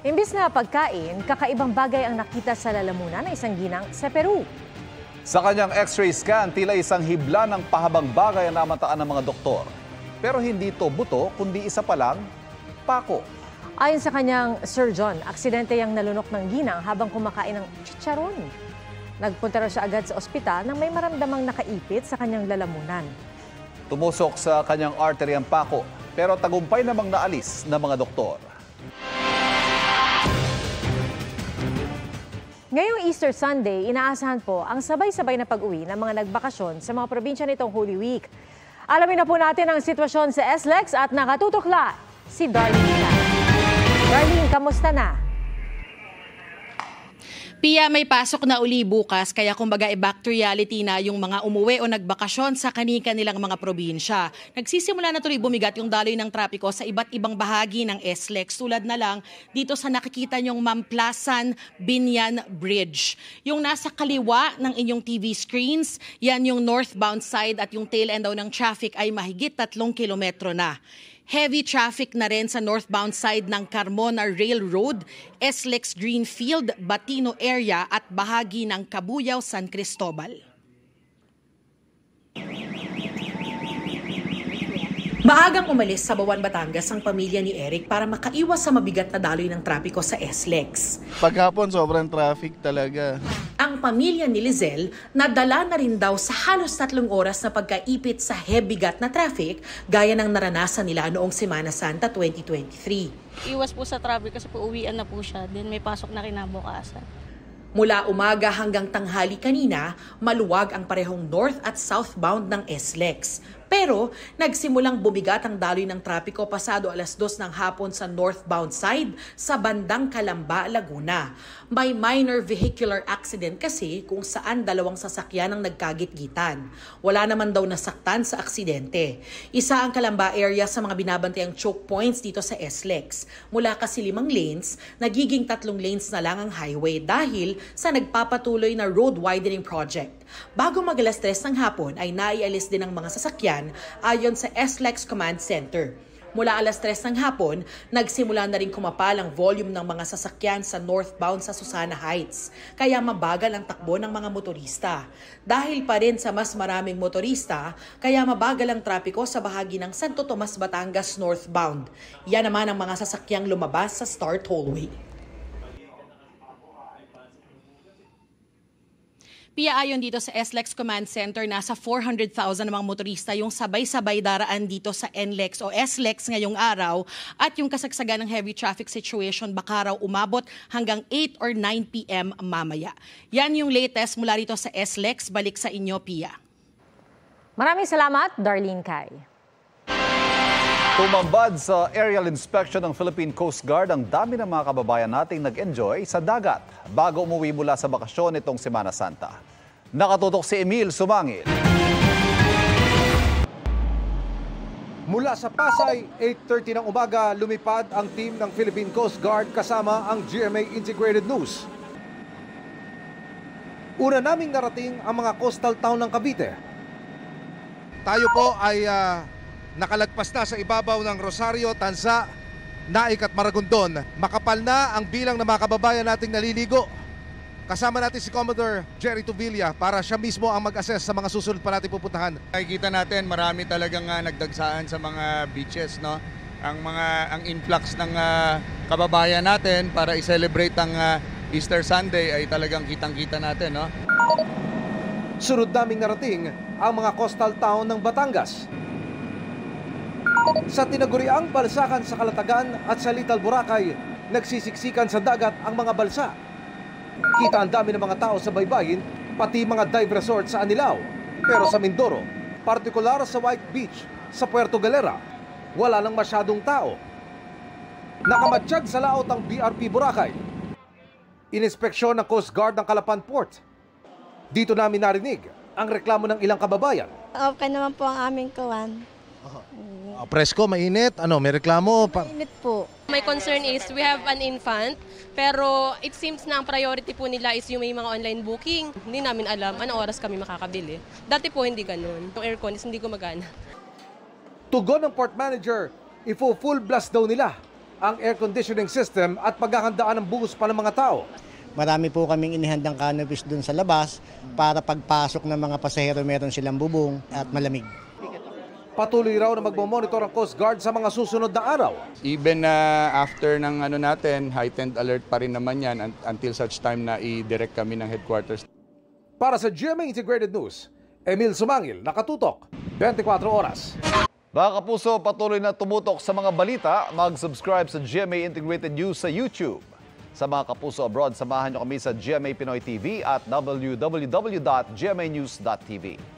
Imbis na pagkain, kakaibang bagay ang nakita sa lalamunan ng isang ginang sa Peru. Sa kanyang x-ray scan, tila isang hibla ng pahabang bagay ang namataan ng mga doktor. Pero hindi ito buto, kundi isa palang pako. Ayon sa kanyang surgeon, aksidente yang nalunok ng ginang habang kumakain ng chicharon. Nagpunta raw siya agad sa ospital nang may maramdamang nakaipit sa kanyang lalamunan. Tumusok sa kanyang artery ang pako, pero tagumpay namang naalis ng mga doktor. Ngayong Easter Sunday, inaasahan po ang sabay-sabay na pag-uwi ng mga nagbakasyon sa mga probinsya nitong Holy Week. Alamin na po natin ang sitwasyon sa SLEX at nakatutukla si Darlene. Darlene, kamusta na? Pia, may pasok na uli bukas kaya kumbaga back to reality na yung mga umuwi o nagbakasyon sa kani-kanilang mga probinsya. Nagsisimula na tuloy bumigat yung daloy ng trapiko sa iba't ibang bahagi ng SLEX tulad na lang dito sa nakikita nyong Mamplasan-Binyan Bridge. Yung nasa kaliwa ng inyong TV screens, yan yung northbound side at yung tail end daw ng traffic ay mahigit 3 kilometro na. Heavy traffic na rin sa northbound side ng Carmona Railroad, SLEX Greenfield, Batino area at bahagi ng Cabuyao, San Cristobal. Maagang umalis sa Bawan, Batangas ang pamilya ni Eric para makaiwas sa mabigat na daloy ng trapiko sa SLEX. Paghapon, sobrang traffic talaga. Ang pamilya ni Lizelle nadala na rin daw sa halos 3 oras na pagkaipit sa heavy-gat na traffic gaya ng naranasan nila noong Semana Santa 2023. Iwas po sa traffic kasi po uwian na po siya. Then may pasok na kinabukasan. Mula umaga hanggang tanghali kanina, maluwag ang parehong north at southbound ng SLEX. Pero nagsimulang bumigat ang daloy ng trapiko pasado 2:00 ng hapon sa northbound side sa bandang Calamba, Laguna. May minor vehicular accident kasi kung saan 2 sasakyan ang nagkagit-gitan. Wala naman daw nasaktan sa aksidente. Isa ang Calamba area sa mga binabantaang choke points dito sa SLEX. Mula kasi 5 lanes, nagiging 3 lanes na lang ang highway dahil sa nagpapatuloy na road widening project. Bago mag 3:00 ng hapon ay naialis din ang mga sasakyan ayon sa SLEX Command Center. Mula 3:00 ng hapon, nagsimula na rin kumapal ang volume ng mga sasakyan sa northbound sa Susana Heights, kaya mabagal ang takbo ng mga motorista. Dahil pa rin sa mas maraming motorista, kaya mabagal ang trapiko sa bahagi ng Santo Tomas, Batangas northbound. Yan naman ang mga sasakyang lumabas sa Star Tollway. Pia, ayon dito sa SLEX Command Center, nasa 400,000 na mga motorista yung sabay-sabay daraan dito sa NLEX o SLEX ngayong araw at yung kasagsagan ng heavy traffic situation baka raw umabot hanggang 8 or 9 p.m. mamaya. Yan yung latest mula rito sa SLEX. Balik sa inyo, Pia. Maraming salamat, Darlene Kai. Tumambad sa aerial inspection ng Philippine Coast Guard ang dami ng mga kababayan nating nag-enjoy sa dagat bago umuwi mula sa bakasyon itong Semana Santa. Nakatutok si Emil Sumangil. Mula sa Pasay, 8:30 ng umaga, lumipad ang team ng Philippine Coast Guard kasama ang GMA Integrated News. Una naming narating ang mga coastal town ng Cavite. Tayo po ay nakalagpas na sa ibabaw ng Rosario, Tanza, Naik at Maragondon. Makapal na ang bilang ng mga kababayan nating naliligo. Kasama natin si Commodore Jerry Tuvilla para siya mismo ang mag-assess sa mga susunod pa natin pupuntahan. Nakikita natin marami talagang nagdagsaan sa mga beaches, no? Ang influx ng kababayan natin para i-celebrate ang Easter Sunday ay talagang kitang-kita natin, no? Sunod naming narating ang mga coastal town ng Batangas. Sa tinaguriang balsakan sa Kalatagan at sa Little Boracay, nagsisiksikan sa dagat ang mga balsa. Kita ang dami ng mga tao sa baybayin, pati mga dive resort sa Anilao. Pero sa Mindoro, partikular sa White Beach, sa Puerto Galera, wala nang masyadong tao. Nakamatsyag sa laot ang BRP Boracay. Ininspeksyon ng Coast Guard ng Calapan Port. Dito namin narinig ang reklamo ng ilang kababayan. Okay naman po ang aming kawan. Presko, mainit. Ano, may reklamo? Mainit po. My concern is we have an infant, pero it seems na ang priority po nila is yung may mga online booking. Hindi namin alam anong oras kami makakabili. Dati po hindi ganun. Yung aircon is hindi gumagana. Tugon ng port manager, ifo-full blast daw nila ang air conditioning system at paghahandaan ng buhos pa ng mga tao. Marami po kaming inihandang canopies doon sa labas para pagpasok ng mga pasahero meron silang bubong at malamig. Patuloy raw na magmamonitor ang Coast Guard sa mga susunod na araw. Even after ng natin, heightened alert pa rin naman yan until such time na i-direct kami ng headquarters. Para sa GMA Integrated News, Emil Sumangil, nakatutok, 24 oras. Mga kapuso, patuloy na tumutok sa mga balita. Mag-subscribe sa GMA Integrated News sa YouTube. Sa mga kapuso abroad, samahan nyo kami sa GMA Pinoy TV at www.gmanews.tv.